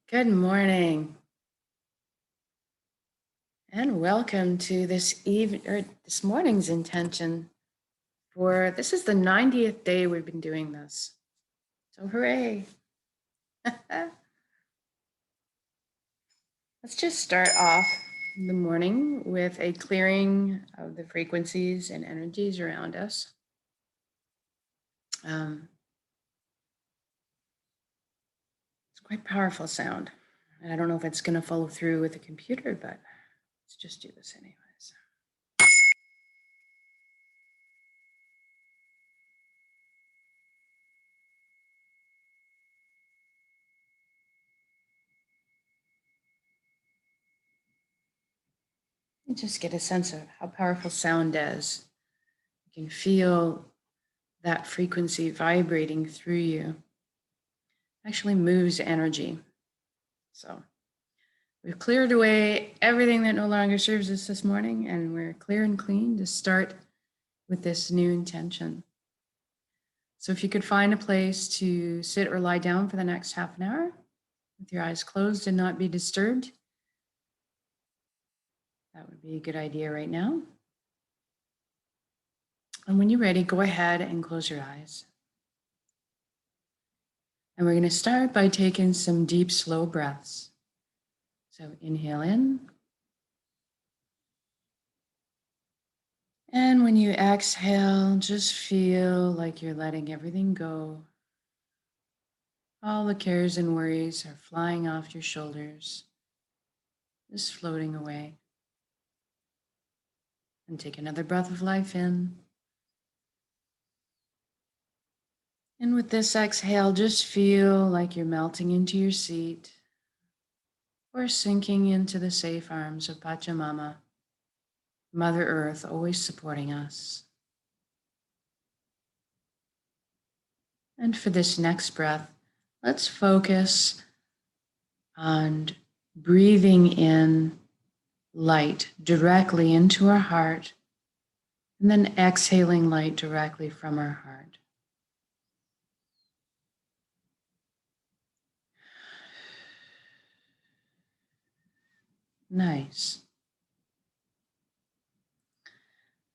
Good morning and welcome to this morning's intention for this is the 90th day we've been doing this. So hooray. Let's just start off the morning with a clearing of the frequencies and energies around us. It's quite powerful sound. And I don't know if it's going to follow through with the computer, but let's just do this anyways. You just get a sense of how powerful sound is. You can feel that frequency vibrating through you. Actually moves energy. So we've cleared away everything that no longer serves us this morning, and we're clear and clean to start with this new intention. So if you could find a place to sit or lie down for the next half an hour with your eyes closed and not be disturbed, that would be a good idea right now. And when you're ready, go ahead and close your eyes. And we're going to start by taking some deep, slow breaths. So inhale in. And when you exhale, just feel like you're letting everything go. All the cares and worries are flying off your shoulders, just floating away. And take another breath of life in. And with this exhale, just feel like you're melting into your seat or sinking into the safe arms of Pachamama, Mother Earth, always supporting us. And for this next breath, let's focus on breathing in light directly into our heart, and then exhaling light directly from our heart. Nice.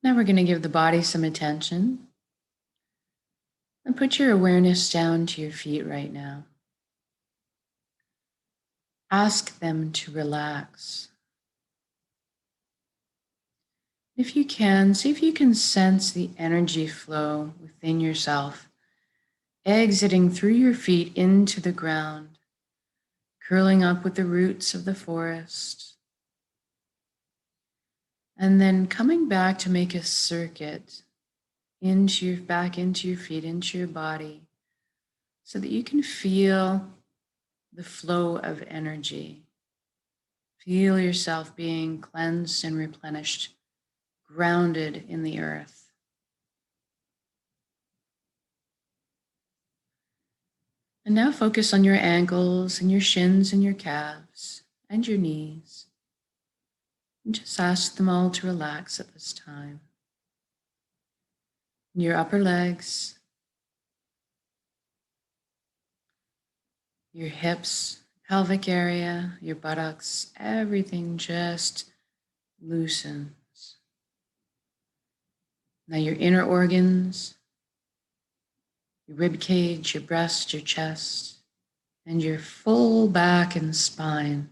Now we're going to give the body some attention and put your awareness down to your feet right now. Ask them to relax. If you can, see if you can sense the energy flow within yourself, exiting through your feet into the ground, curling up with the roots of the forest, and then coming back to make a circuit back into your feet, into your body, so that you can feel the flow of energy. Feel yourself being cleansed and replenished, grounded in the earth. And now focus on your ankles and your shins and your calves and your knees. And just ask them all to relax at this time. Your upper legs, your hips, pelvic area, your buttocks, everything just loosens. Now your inner organs, your rib cage, your breast, your chest, and your full back and spine.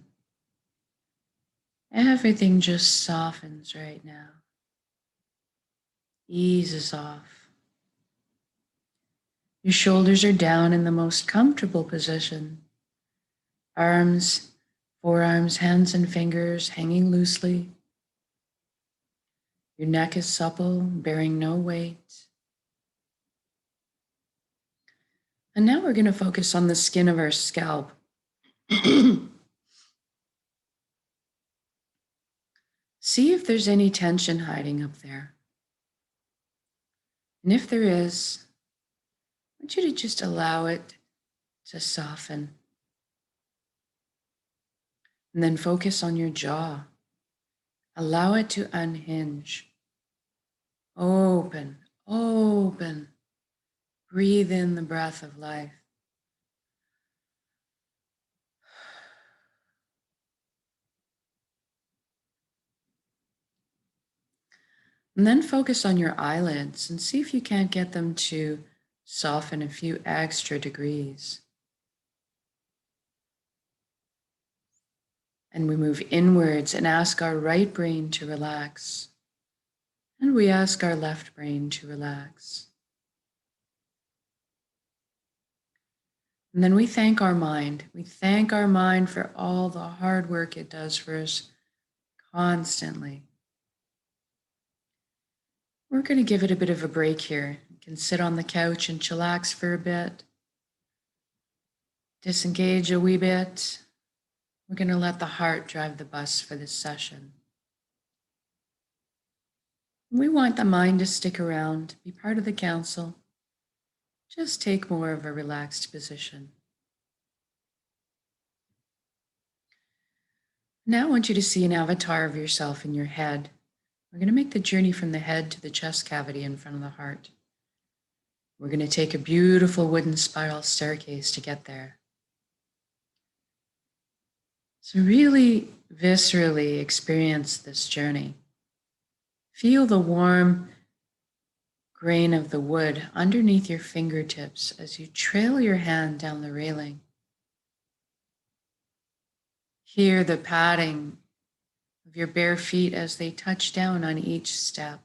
Everything just softens right now. Eases off. Your shoulders are down in the most comfortable position. Arms, forearms, hands, and fingers hanging loosely. Your neck is supple, bearing no weight. And now we're going to focus on the skin of our scalp. See if there's any tension hiding up there. And if there is, I want you to just allow it to soften. And then focus on your jaw. Allow it to unhinge. Open, open. Breathe in the breath of life. And then focus on your eyelids and see if you can't get them to soften a few extra degrees. And we move inwards and ask our right brain to relax. And we ask our left brain to relax. And then we thank our mind. We thank our mind for all the hard work it does for us constantly. We're going to give it a bit of a break here. You can sit on the couch and chillax for a bit. Disengage a wee bit. We're going to let the heart drive the bus for this session. We want the mind to stick around, be part of the council. Just take more of a relaxed position. Now I want you to see an avatar of yourself in your head. We're going to make the journey from the head to the chest cavity in front of the heart. We're going to take a beautiful wooden spiral staircase to get there. So really viscerally experience this journey. Feel the warm grain of the wood underneath your fingertips as you trail your hand down the railing. Hear the padding of your bare feet as they touch down on each step.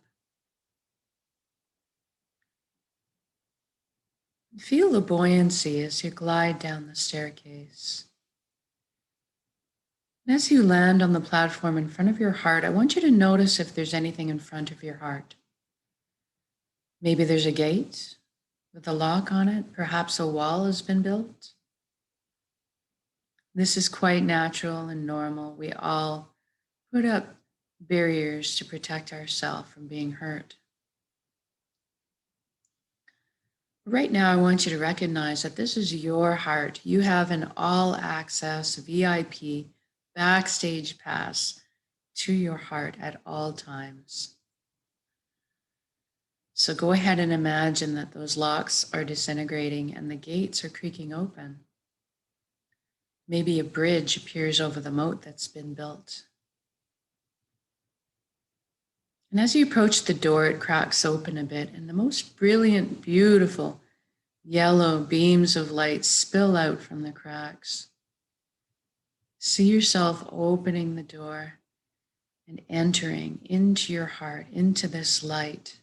Feel the buoyancy as you glide down the staircase. And as you land on the platform in front of your heart, I want you to notice if there's anything in front of your heart. Maybe there's a gate with a lock on it. Perhaps a wall has been built. This is quite natural and normal. We all put up barriers to protect ourselves from being hurt. Right now, I want you to recognize that this is your heart. You have an all-access VIP backstage pass to your heart at all times. So go ahead and imagine that those locks are disintegrating and the gates are creaking open. Maybe a bridge appears over the moat that's been built. And as you approach the door, it cracks open a bit, and the most brilliant, beautiful yellow beams of light spill out from the cracks. See yourself opening the door and entering into your heart, into this light.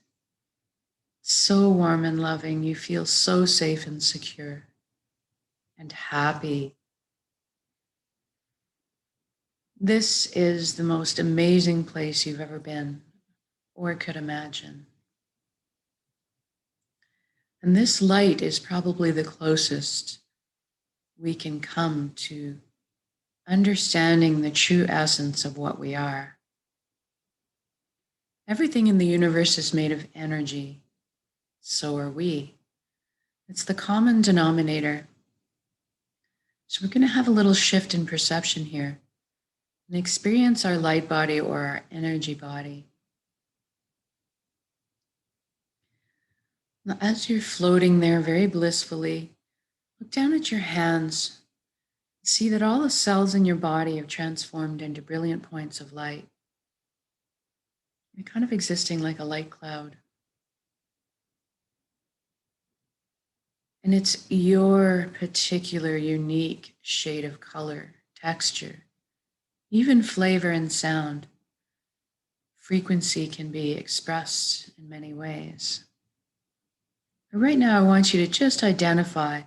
So warm and loving, you feel so safe and secure and happy. This is the most amazing place you've ever been or could imagine. And this light is probably the closest we can come to understanding the true essence of what we are. Everything in the universe is made of energy. So are we. It's the common denominator. So we're going to have a little shift in perception here and experience our light body or our energy body. Now, as you're floating there very blissfully, look down at your hands. See that all the cells in your body have transformed into brilliant points of light. You're kind of existing like a light cloud. And it's your particular unique shade of color, texture, even flavor and sound. Frequency can be expressed in many ways. But right now, I want you to just identify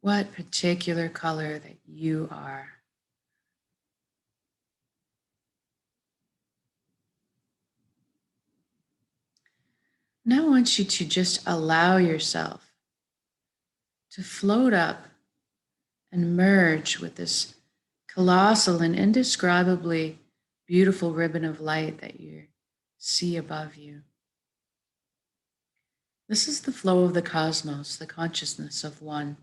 what particular color that you are. Now I want you to just allow yourself to float up and merge with this colossal and indescribably beautiful ribbon of light that you see above you. This is the flow of the cosmos, the consciousness of one.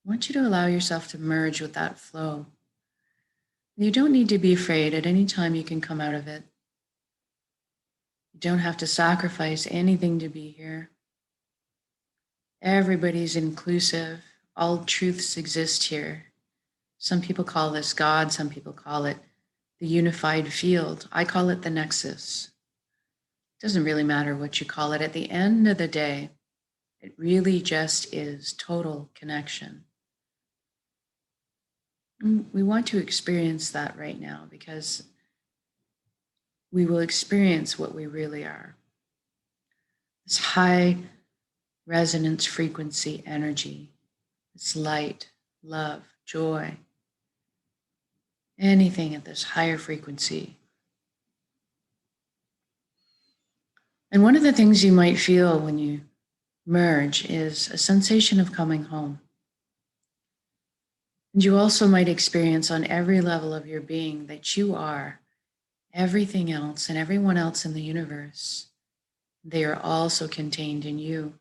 I want you to allow yourself to merge with that flow. You don't need to be afraid. At any time you can come out of it. You don't have to sacrifice anything to be here. Everybody's inclusive. All truths exist here. Some people call this God. Some people call it the unified field. I call it the nexus. Doesn't really matter what you call it. At the end of the day, it really just is total connection. And we want to experience that right now because we will experience what we really are. This high resonance frequency energy, this light, love, joy, anything at this higher frequency. And one of the things you might feel when you merge is a sensation of coming home. And you also might experience on every level of your being that you are everything else and everyone else in the universe. They are also contained in you.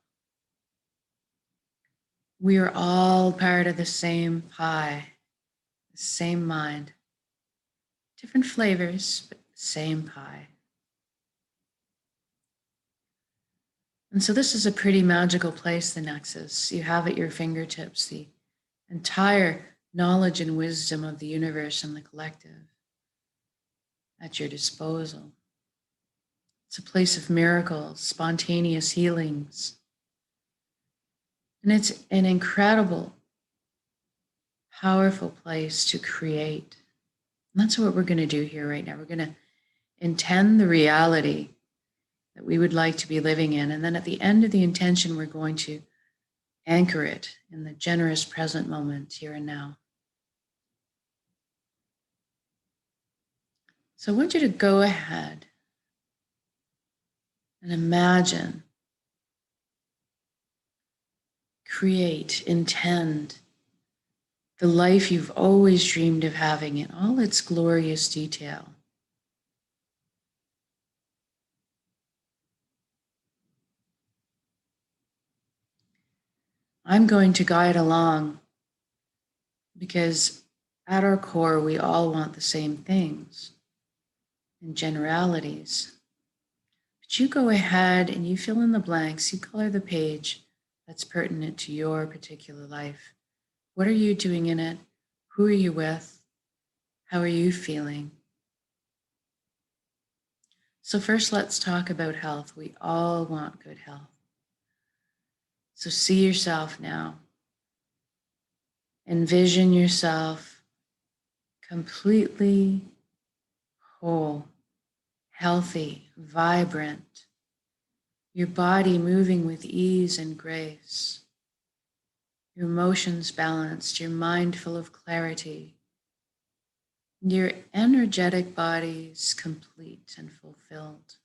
We are all part of the same pie, the same mind. Different flavors, but the same pie. And so this is a pretty magical place, the Nexus. You have at your fingertips the entire knowledge and wisdom of the universe and the collective at your disposal. It's a place of miracles, spontaneous healings. And it's an incredible, powerful place to create. And that's what we're going to do here right now. We're going to intend the reality that we would like to be living in. And then at the end of the intention, we're going to anchor it in the generous present moment here and now. So I want you to go ahead and imagine, create, intend the life you've always dreamed of having in all its glorious detail. I'm going to guide along because at our core, we all want the same things in generalities. But you go ahead and you fill in the blanks, you color the page that's pertinent to your particular life. What are you doing in it? Who are you with? How are you feeling? So first, let's talk about health. We all want good health. So see yourself now. Envision yourself completely whole, healthy, vibrant, your body moving with ease and grace, your emotions balanced, your mind full of clarity, your energetic bodies complete and fulfilled.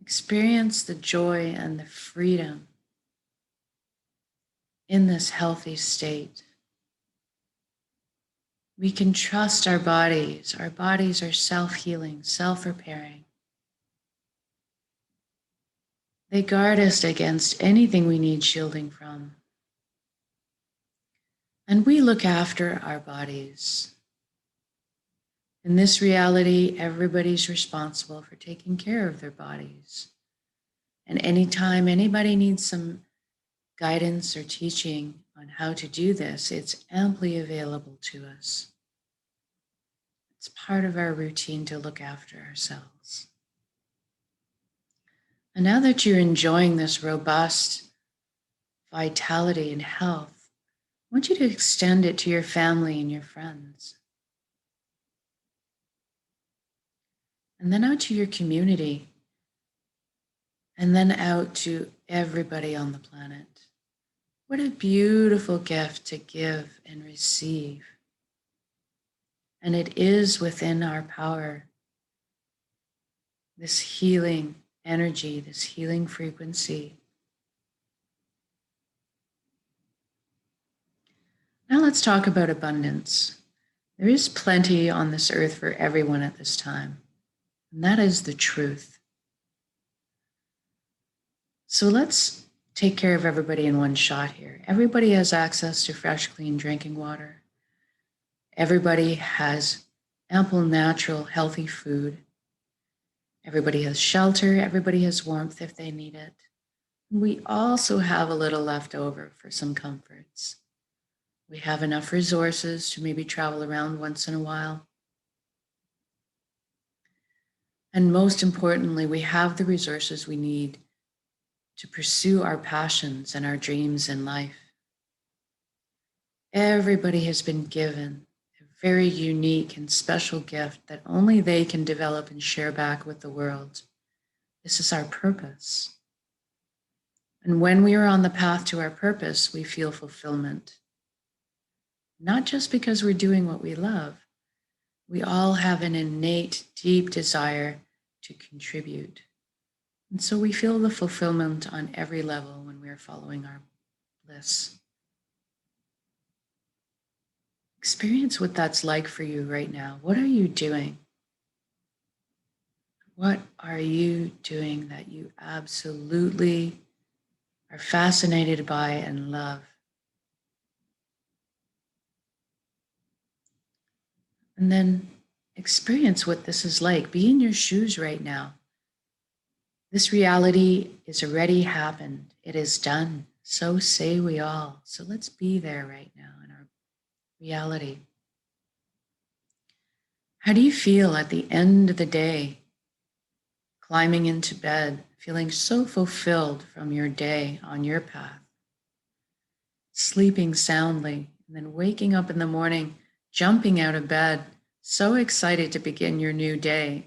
Experience the joy and the freedom in this healthy state. We can trust our bodies. Our bodies are self-healing, self-repairing. They guard us against anything we need shielding from. And we look after our bodies. In this reality, everybody's responsible for taking care of their bodies. And anytime anybody needs some guidance or teaching on how to do this, it's amply available to us. It's part of our routine to look after ourselves. And now that you're enjoying this robust vitality and health, I want you to extend it to your family and your friends. And then out to your community. And then out to everybody on the planet. What a beautiful gift to give and receive. And it is within our power, this healing energy, this healing frequency. Now let's talk about abundance. There is plenty on this earth for everyone at this time, and that is the truth. So let's take care of everybody in one shot here. Everybody has access to fresh, clean drinking water. Everybody has ample, natural, healthy food. Everybody has shelter. Everybody has warmth if they need it. We also have a little left over for some comforts. We have enough resources to maybe travel around once in a while. And most importantly, we have the resources we need to pursue our passions and our dreams in life. Everybody has been given a very unique and special gift that only they can develop and share back with the world. This is our purpose. And when we are on the path to our purpose, we feel fulfillment. Not just because we're doing what we love, we all have an innate, deep desire to contribute. And so we feel the fulfillment on every level when we're following our bliss. Experience what that's like for you right now. What are you doing? What are you doing that you absolutely are fascinated by and love? And then experience what this is like. Be in your shoes right now. This reality is already happened. It is done. So say we all. So let's be there right now in our reality. How do you feel at the end of the day, climbing into bed, feeling so fulfilled from your day on your path, sleeping soundly, and then waking up in the morning, jumping out of bed, so excited to begin your new day,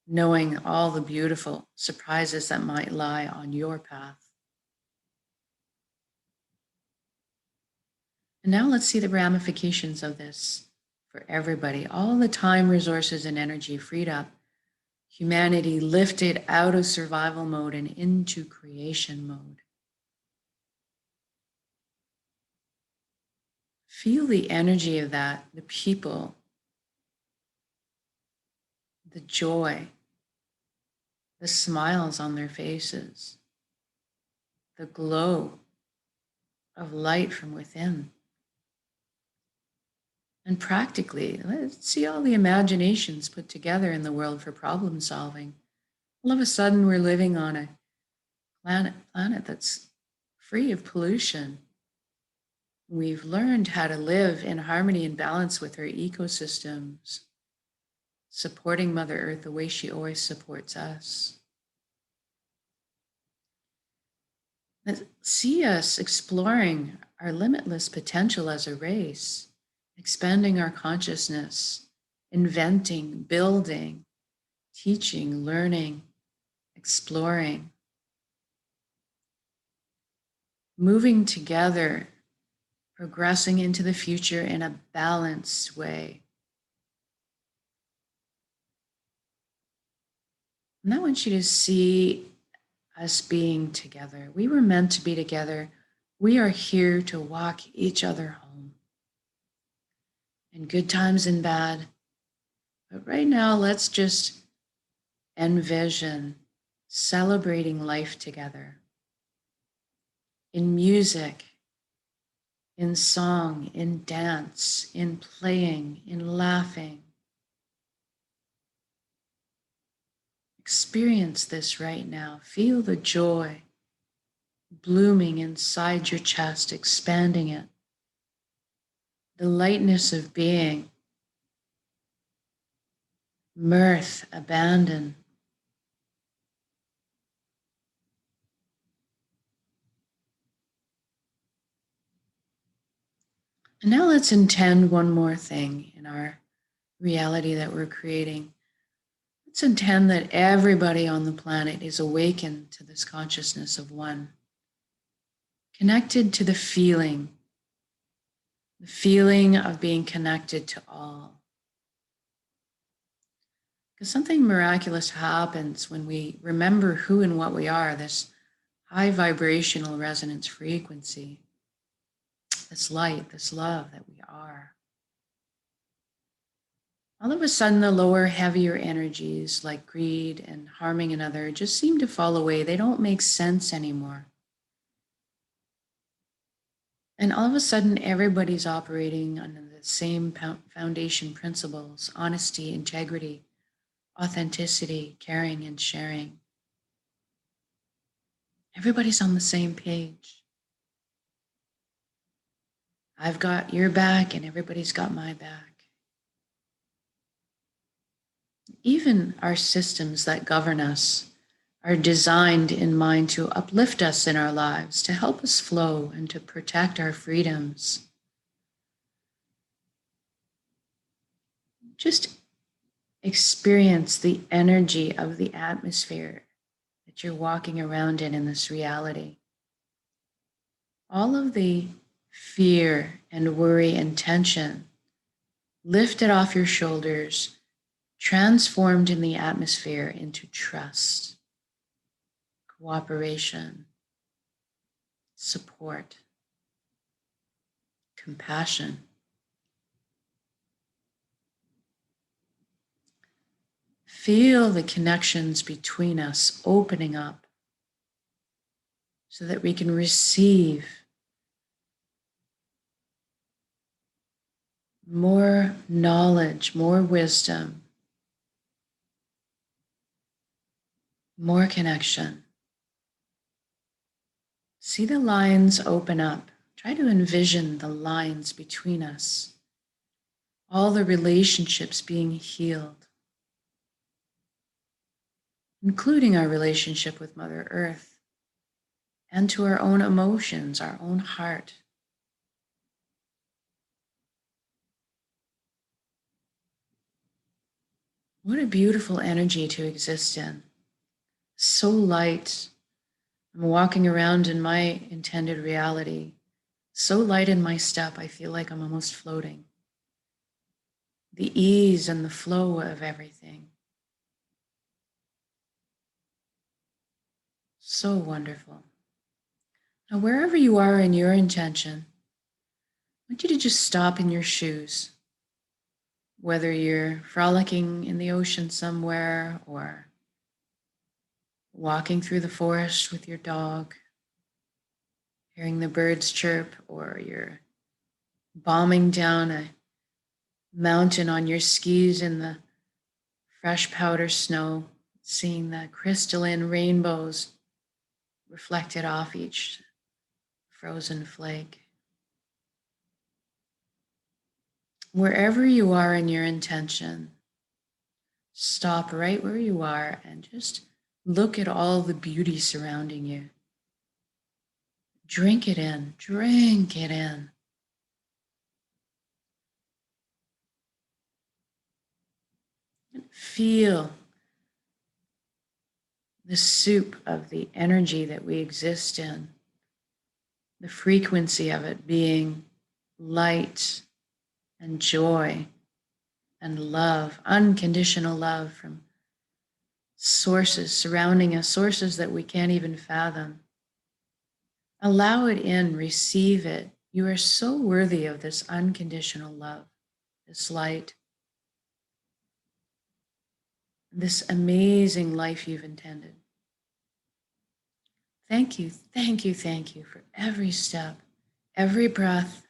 knowing all the beautiful surprises that might lie on your path. And now let's see the ramifications of this for everybody. All the time, resources, and energy freed up. Humanity lifted out of survival mode and into creation mode. Feel the energy of that, the people, the joy, the smiles on their faces, the glow of light from within. And practically, let's see all the imaginations put together in the world for problem solving. All of a sudden, we're living on a planet that's free of pollution. We've learned how to live in harmony and balance with our ecosystems, supporting Mother Earth the way she always supports us. Let's see us exploring our limitless potential as a race, expanding our consciousness, inventing, building, teaching, learning, exploring, moving together, progressing into the future in a balanced way. And I want you to see us being together. We were meant to be together. We are here to walk each other home. In good times and bad. But right now, let's just envision celebrating life together. In music, in song, in dance, in playing, in laughing. Experience this right now. Feel the joy blooming inside your chest, expanding it. The lightness of being, mirth, abandon. And now let's intend one more thing in our reality that we're creating. Let's intend that everybody on the planet is awakened to this consciousness of one, connected to the feeling of being connected to all. Because something miraculous happens when we remember who and what we are, this high vibrational resonance frequency, this light, this love that we are. All of a sudden, the lower, heavier energies like greed and harming another just seem to fall away. They don't make sense anymore. And all of a sudden, everybody's operating under the same foundation principles: honesty, integrity, authenticity, caring, and sharing. Everybody's on the same page. I've got your back and everybody's got my back. Even our systems that govern us are designed in mind to uplift us in our lives, to help us flow and to protect our freedoms. Just experience the energy of the atmosphere that you're walking around in this reality. All of the fear and worry and tension lifted off your shoulders, transformed in the atmosphere into trust, cooperation, support, compassion. Feel the connections between us opening up so that we can receive more knowledge, more wisdom, more connection. See the lines open up. Try to envision the lines between us, all the relationships being healed, including our relationship with Mother Earth and to our own emotions, our own heart. What a beautiful energy to exist in. So light. I'm walking around in my intended reality. So light in my step, I feel like I'm almost floating. The ease and the flow of everything. So wonderful. Now, wherever you are in your intention, I want you to just stop in your shoes. Whether you're frolicking in the ocean somewhere or walking through the forest with your dog, hearing the birds chirp, or you're bombing down a mountain on your skis in the fresh powder snow, seeing the crystalline rainbows reflected off each frozen flake. Wherever you are in your intention, stop right where you are and just look at all the beauty surrounding you. Drink it in, drink it in. And feel the soup of the energy that we exist in, the frequency of it being light and joy and love, unconditional love from sources surrounding us, sources that we can't even fathom. Allow it in, receive it. You are so worthy of this unconditional love, this light, this amazing life you've intended. Thank you, thank you, thank you for every step, every breath.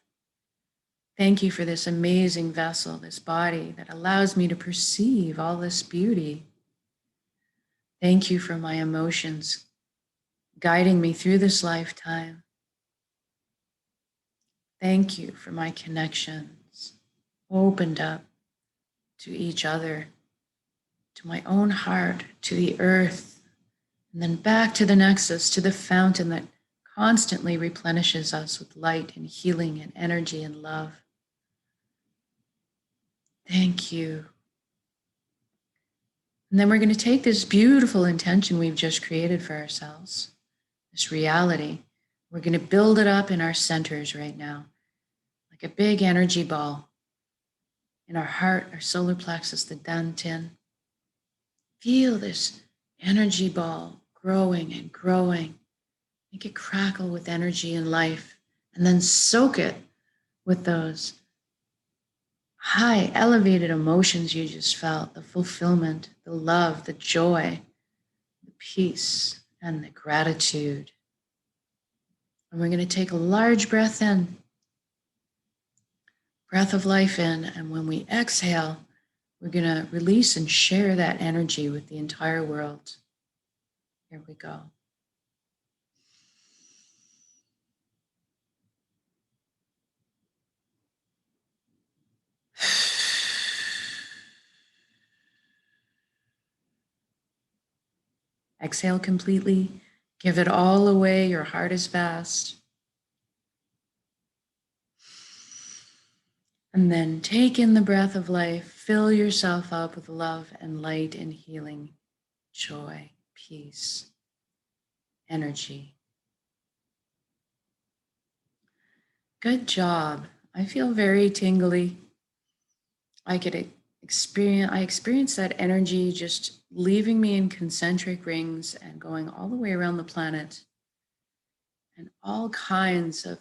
Thank you for this amazing vessel, this body that allows me to perceive all this beauty. Thank you for my emotions guiding me through this lifetime. Thank you for my connections, opened up to each other, to my own heart, to the earth, and then back to the nexus, to the fountain that constantly replenishes us with light and healing and energy and love. Thank you. And then we're going to take this beautiful intention we've just created for ourselves, this reality. We're going to build it up in our centers right now, like a big energy ball. In our heart, our solar plexus, the dantian. Feel this energy ball growing and growing. Make it crackle with energy and life, and then soak it with those high, elevated emotions you just felt, the fulfillment, the love, the joy, the peace, and the gratitude. And we're going to take a large breath in, breath of life in, and when we exhale, we're going to release and share that energy with the entire world. Here we go. Exhale completely. Give it all away. Your heart is vast. And then take in the breath of life. Fill yourself up with love and light and healing, joy, peace, energy. Good job. I feel very tingly. I experience that energy just leaving me in concentric rings and going all the way around the planet, and all kinds of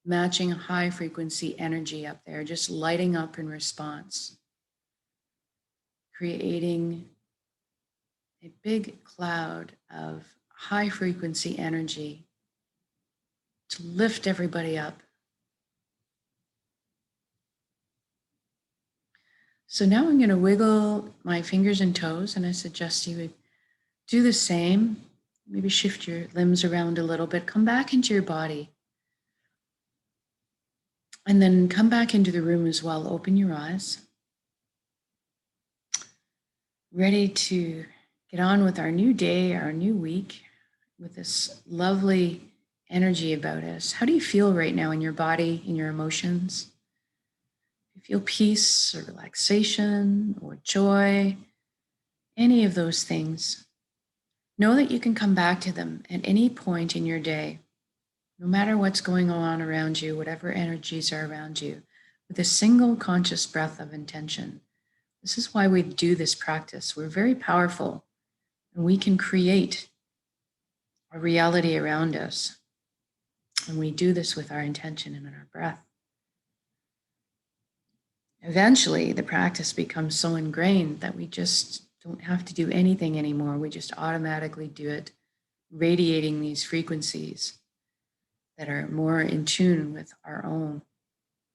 matching high frequency energy up there, just lighting up in response, creating a big cloud of high frequency energy to lift everybody up. So now I'm going to wiggle my fingers and toes, and I suggest you would do the same. Maybe shift your limbs around a little bit. Come back into your body. And then come back into the room as well. Open your eyes. Ready to get on with our new day, our new week, with this lovely energy about us. How do you feel right now in your body, in your emotions? You feel peace or relaxation or joy, any of those things. Know that you can come back to them at any point in your day, no matter what's going on around you, whatever energies are around you, with a single conscious breath of intention. This is why we do this practice. We're very powerful, and we can create a reality around us. And we do this with our intention and our breath. Eventually, the practice becomes so ingrained that we just don't have to do anything anymore. We just automatically do it, radiating these frequencies that are more in tune with our own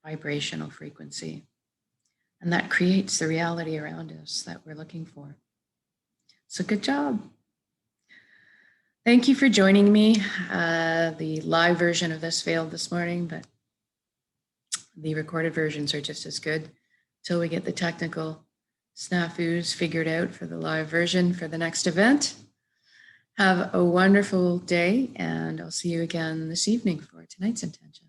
vibrational frequency. And that creates the reality around us that we're looking for. So good job. Thank you for joining me. The live version of this failed this morning, but the recorded versions are just as good until we get the technical snafus figured out for the live version for the next event. Have a wonderful day, and I'll see you again this evening for tonight's intention.